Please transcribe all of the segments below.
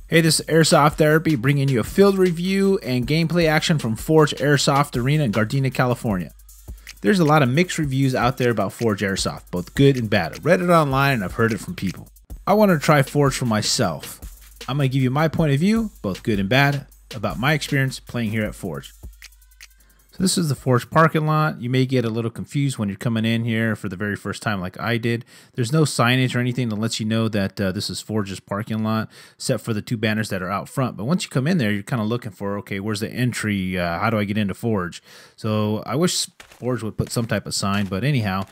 Hey, this is Airsoft-Therapy bringing you a field review and gameplay action from Forge Airsoft Arena in Gardena, California. There's a lot of mixed reviews out there about Forge Airsoft, both good and bad. I've read it online and I've heard it from people. I wanted to try Forge for myself. I'm going to give you my point of view, both good and bad, about my experience playing here at Forge. So this is the Forge parking lot. You may get a little confused when you're coming in here for the very first time like I did. There's no signage or anything that lets you know that this is Forge's parking lot, except for the two banners that are out front. But once you come in there, you're kind of looking for, okay, where's the entry? How do I get into Forge? So I wish Forge would put some type of sign, but anyhow,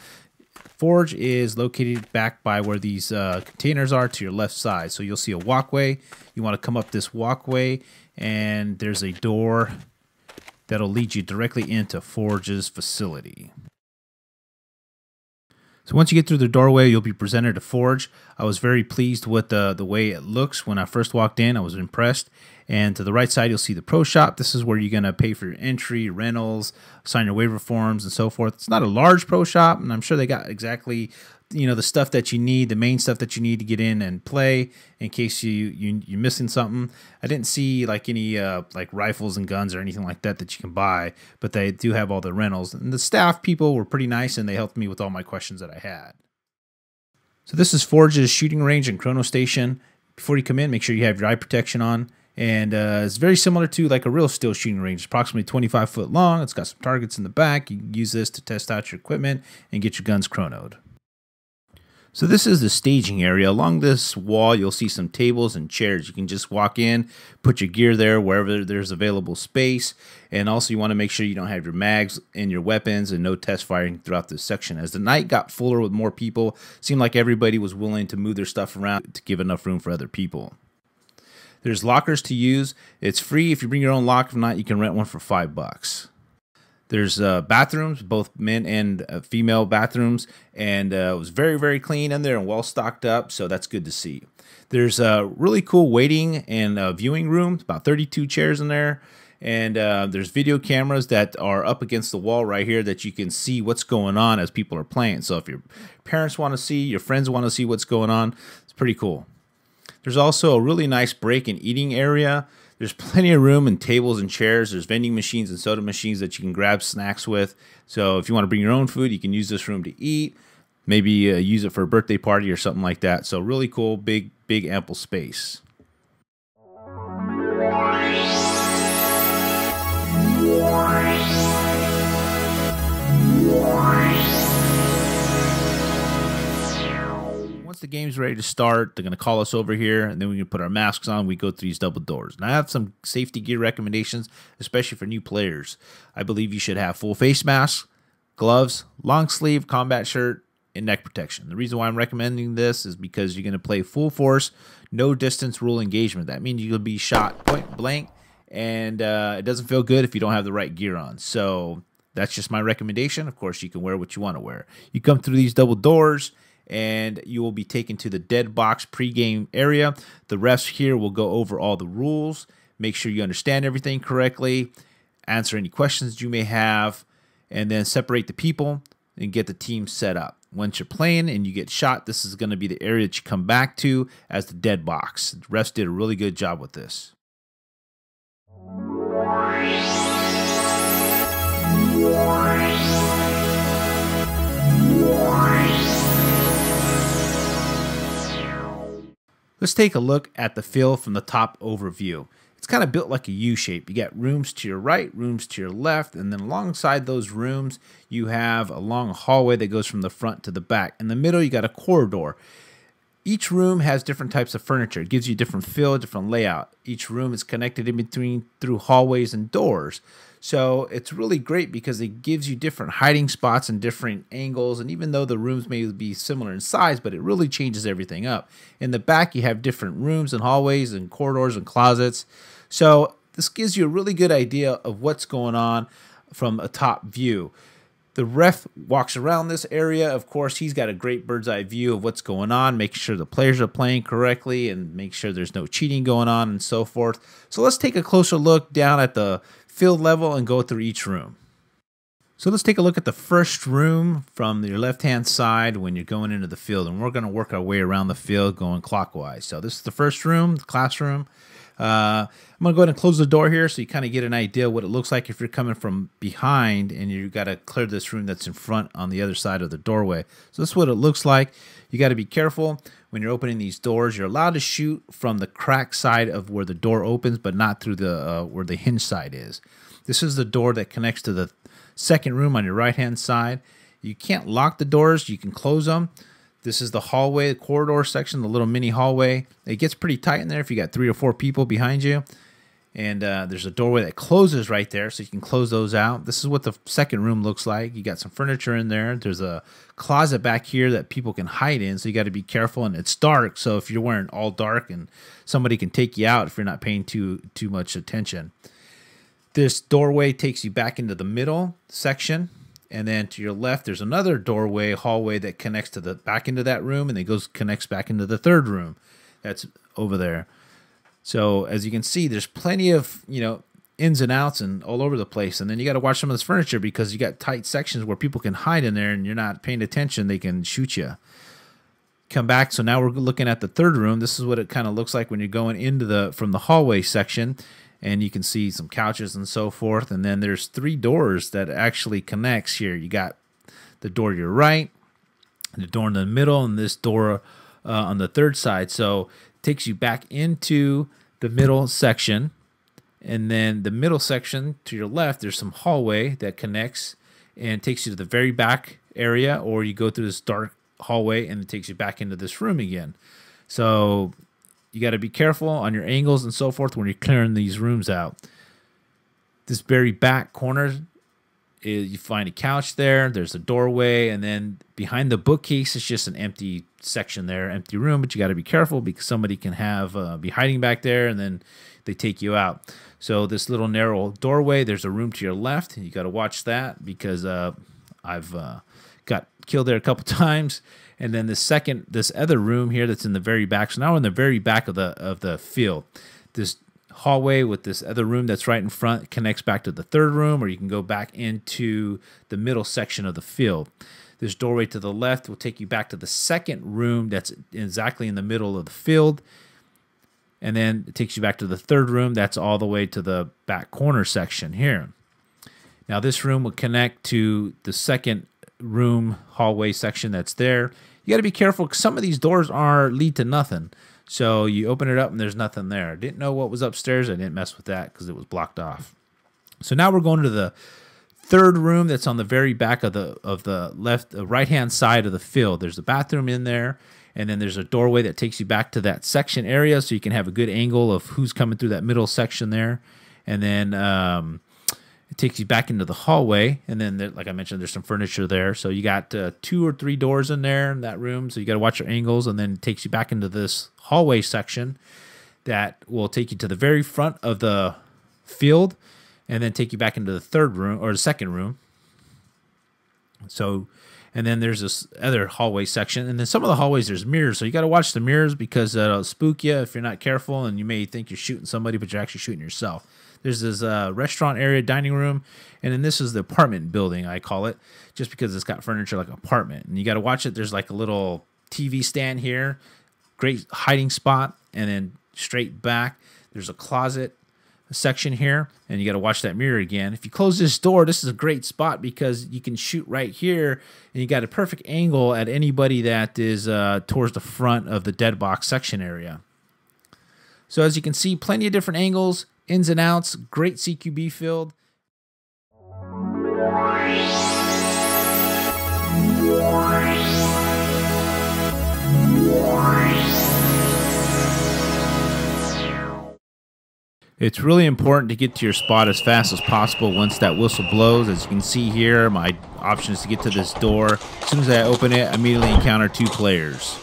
Forge is located back by where these containers are to your left side. So you'll see a walkway. You want to come up this walkway, and there's a door that'll lead you directly into Forge's facility. So once you get through the doorway, you'll be presented to Forge. I was very pleased with the way it looks. When I first walked in, I was impressed. And to the right side, you'll see the pro shop. This is where you're going to pay for your entry, rentals, sign your waiver forms, and so forth. It's not a large pro shop, and I'm sure they got exactly, you know, the stuff that you need, the main stuff that you need to get in and play in case you're missing something. I didn't see like any like rifles and guns or anything like that that you can buy, but they do have all the rentals. And the staff people were pretty nice, and they helped me with all my questions that I had. So this is Forge's shooting range and chrono station. Before you come in, make sure you have your eye protection on. And it's very similar to like a real steel shooting range. It's approximately 25 foot long. It's got some targets in the back. You can use this to test out your equipment and get your guns chronoed. So this is the staging area. Along this wall, you'll see some tables and chairs. You can just walk in, put your gear there wherever there's available space. And also you want to make sure you don't have your mags and your weapons and no test firing throughout this section. As the night got fuller with more people, it seemed like everybody was willing to move their stuff around to give enough room for other people. There's lockers to use. It's free if you bring your own locker. If not, you can rent one for $5. There's bathrooms, both men and female bathrooms, and it was very, very clean in there and well stocked up, so that's good to see. There's a really cool waiting and viewing room, about 32 chairs in there, and there's video cameras that are up against the wall right here that you can see what's going on as people are playing. So if your parents want to see, your friends want to see what's going on, it's pretty cool. There's also a really nice break and eating area. There's plenty of room and tables and chairs. There's vending machines and soda machines that you can grab snacks with. So if you want to bring your own food, you can use this room to eat. Maybe use it for a birthday party or something like that. So really cool, big ample space. Once the game's ready to start, they're going to call us over here, and then we can put our masks on. We go through these double doors. And I have some safety gear recommendations, especially for new players. I believe you should have full face masks, gloves, long sleeve combat shirt, and neck protection. The reason why I'm recommending this is because you're going to play full force, no distance rule engagement. That means you'll be shot point blank, and it doesn't feel good if you don't have the right gear on. So that's just my recommendation. Of course, you can wear what you want to wear. You come through these double doors, and you will be taken to the dead box pregame area. The refs here will go over all the rules, make sure you understand everything correctly, answer any questions you may have, and then separate the people and get the team set up. Once you're playing and you get shot, this is going to be the area that you come back to as the dead box. The refs did a really good job with this. Let's take a look at the field from the top overview. It's kind of built like a U shape. You got rooms to your right, rooms to your left, and then alongside those rooms, you have a long hallway that goes from the front to the back. In the middle, you got a corridor. Each room has different types of furniture. It gives you different feel, different layout. Each room is connected in between through hallways and doors. So it's really great because it gives you different hiding spots and different angles. And even though the rooms may be similar in size, but it really changes everything up. In the back, you have different rooms and hallways and corridors and closets. So this gives you a really good idea of what's going on from a top view. The ref walks around this area. Of course, he's got a great bird's eye view of what's going on, making sure the players are playing correctly and make sure there's no cheating going on and so forth. So let's take a closer look down at the field level and go through each room. So let's take a look at the first room from your left-hand side when you're going into the field. And we're going to work our way around the field going clockwise. So this is the first room, the classroom. I'm going to go ahead and close the door here so you kind of get an idea what it looks like if you're coming from behind and you've got to clear this room that's in front on the other side of the doorway. So this is what it looks like. You got to be careful when you're opening these doors. You're allowed to shoot from the crack side of where the door opens, but not through the where the hinge side is. This is the door that connects to the second room on your right-hand side. You can't lock the doors. You can close them. This is the hallway, the corridor section, the little mini hallway. It gets pretty tight in there if you got 3 or 4 people behind you. And there's a doorway that closes right there, so you can close those out. This is what the second room looks like. You got some furniture in there. There's a closet back here that people can hide in, so you got to be careful. And it's dark, so if you're wearing all dark, and somebody can take you out if you're not paying too much attention. This doorway takes you back into the middle section. And then to your left, there's another doorway, hallway that connects to the back into that room, and it connects back into the third room. That's over there. So as you can see, there's plenty of ins and outs and all over the place. And then you got to watch some of this furniture because you got tight sections where people can hide in there, and you're not paying attention, they can shoot you. Come back. So now we're looking at the third room. This is what it kind of looks like when you're going into from the hallway section. And you can see some couches and so forth. And then there's 3 doors that actually connects here. You got the door to your right, the door in the middle, and this door on the third side. So it takes you back into the middle section. And then the middle section to your left, there's some hallway that connects and takes you to the very back area. Or you go through this dark hallway and it takes you back into this room again. So you got to be careful on your angles and so forth when you're clearing these rooms out. This very back corner, you find a couch there. There's a doorway, and then behind the bookcase, it's just an empty section there, empty room. But you got to be careful because somebody can be hiding back there, and then they take you out. So this little narrow doorway, there's a room to your left. You got to watch that because I've got killed there a couple times. And then this other room here that's in the very back. So now we're in the very back of the field. This hallway with this other room that's right in front connects back to the third room, or you can go back into the middle section of the field. This doorway to the left will take you back to the second room that's exactly in the middle of the field. And then it takes you back to the third room. That's all the way to the back corner section here. Now this room will connect to the second room hallway section that's there. You got to be careful because some of these doors lead to nothing. So you open it up and there's nothing there. Didn't know what was upstairs. I didn't mess with that because it was blocked off. So now we're going to the third room that's on the very back of the right-hand side of the field. There's a bathroom in there, and then there's a doorway that takes you back to that section area so you can have a good angle of who's coming through that middle section there. And then it takes you back into the hallway, and then, like I mentioned, there's some furniture there. So you got 2 or 3 doors in there in that room, so you got to watch your angles, and then it takes you back into this hallway section that will take you to the very front of the field, and then take you back into the third room, or the second room. So, and then there's this other hallway section, and then some of the hallways there's mirrors, so you got to watch the mirrors because it'll spook you if you're not careful, and you may think you're shooting somebody, but you're actually shooting yourself. There's this restaurant area, dining room, and then this is the apartment building, I call it, just because it's got furniture like an apartment. And you got to watch it. There's like a little TV stand here, great hiding spot, and then straight back, there's a closet section here, and you got to watch that mirror again. If you close this door, this is a great spot because you can shoot right here, and you got a perfect angle at anybody that is towards the front of the dead box section area. So as you can see, plenty of different angles, ins and outs, great CQB field. It's really important to get to your spot as fast as possible once that whistle blows. As you can see here, my option is to get to this door. As soon as I open it, I immediately encounter 2 players.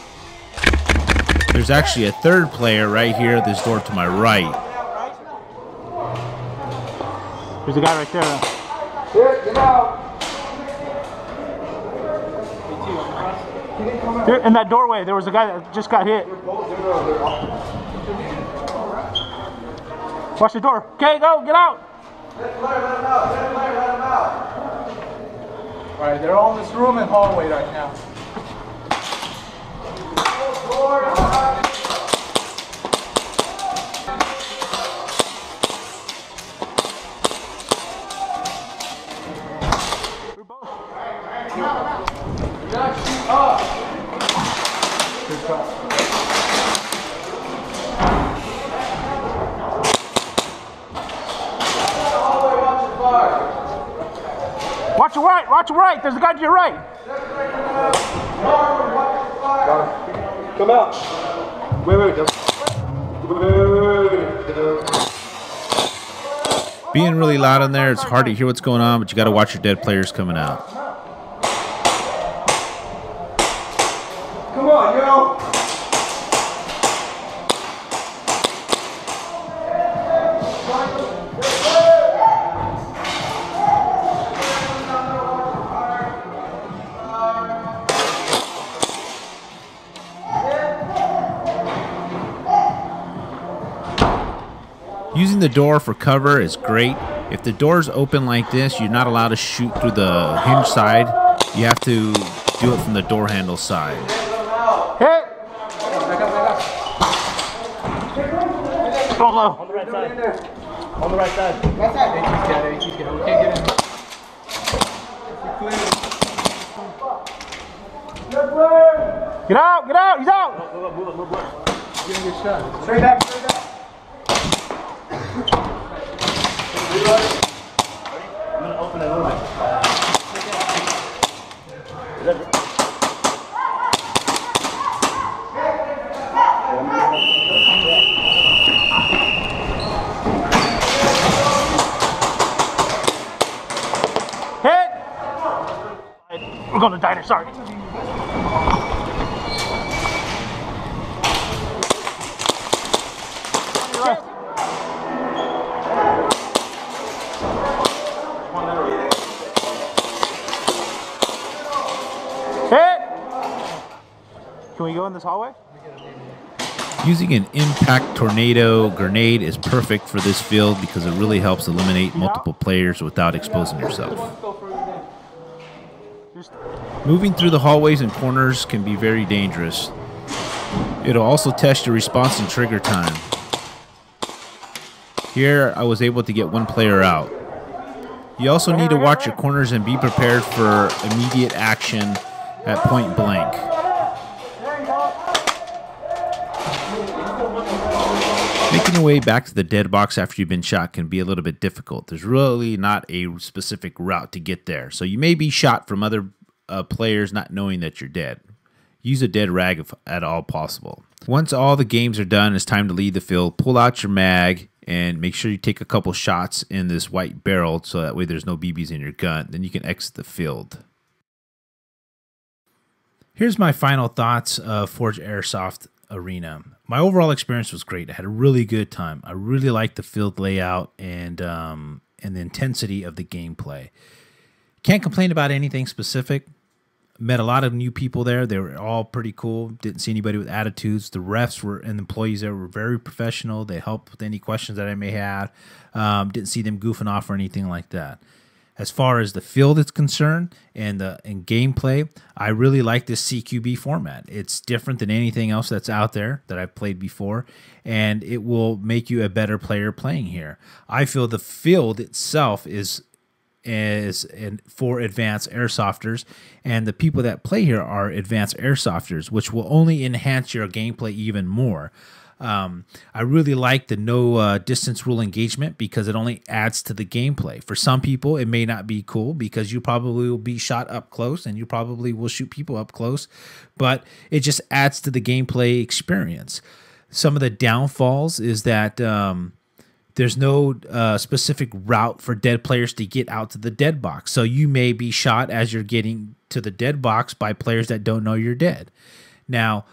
There's actually a third player right here at this door to my right. There's a guy right there. Here, get out. Here, in that doorway, there was a guy that just got hit. Watch the door. Okay, go, get out. Let him out. Let him out. Alright, they're all in this room and hallway right now. Watch your right, watch your right. There's a guy to your right. Come out. Wait. Being really loud in there, it's hard to hear what's going on, but you got to watch your dead players coming out. Come on, yo. Using the door for cover is great. If the door's open like this, you're not allowed to shoot through the hinge side. You have to do it from the door handle side. Hit. Go low. On the right side. On the right side. Right side. We can't get in. Get out, get out, he's out. Move. You're gonna get shot. Straight back. I'm gonna open it a little bit. Hit. We're going to diner, sorry. Hit! Can we go in this hallway? Using an impact tornado grenade is perfect for this field because it really helps eliminate multiple players without exposing yourself. Moving through the hallways and corners can be very dangerous. It'll also test your response and trigger time. Here, I was able to get one player out. You also need to watch your corners and be prepared for immediate action at point blank. Making your way back to the dead box after you've been shot can be a little bit difficult. There's really not a specific route to get there. So you may be shot from other players not knowing that you're dead. Use a dead rag if at all possible. Once all the games are done, it's time to leave the field. Pull out your mag and make sure you take a couple shots in this white barrel so that way there's no BBs in your gun. Then you can exit the field. Here's my final thoughts of Forge Airsoft Arena. My overall experience was great. I had a really good time. I really liked the field layout and the intensity of the gameplay. Can't complain about anything specific. Met a lot of new people there. They were all pretty cool. Didn't see anybody with attitudes. The refs and the employees there were very professional. They helped with any questions that I may have. Didn't see them goofing off or anything like that. As far as the field is concerned and gameplay, I really like this CQB format. It's different than anything else that's out there that I've played before, and it will make you a better player playing here. I feel the field itself is for advanced airsofters, and the people that play here are advanced airsofters, which will only enhance your gameplay even more. I really like the no distance rule engagement because it only adds to the gameplay. For some people, it may not be cool because you probably will be shot up close and you probably will shoot people up close, but it just adds to the gameplay experience. Some of the downfalls is that there's no specific route for dead players to get out to the dead box. So you may be shot as you're getting to the dead box by players that don't know you're dead. Now,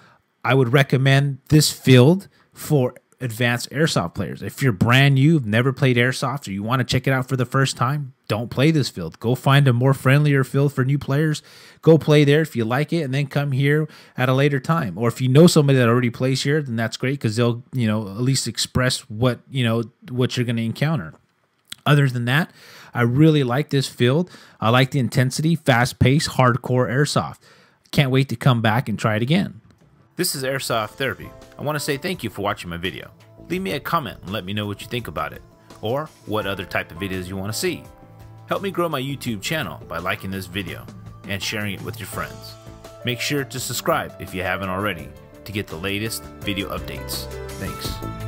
I would recommend this field for advanced airsoft players. If you're brand new, you've never played airsoft, or you want to check it out for the first time, don't play this field. Go find a more friendlier field for new players. Go play there if you like it, and then come here at a later time. Or if you know somebody that already plays here, then that's great because they'll, at least express what you're going to encounter. Other than that, I really like this field. I like the intensity, fast-paced, hardcore airsoft. Can't wait to come back and try it again. This is Airsoft Therapy. I want to say thank you for watching my video. Leave me a comment and let me know what you think about it, or what other type of videos you want to see. Help me grow my YouTube channel by liking this video and sharing it with your friends. Make sure to subscribe if you haven't already to get the latest video updates. Thanks.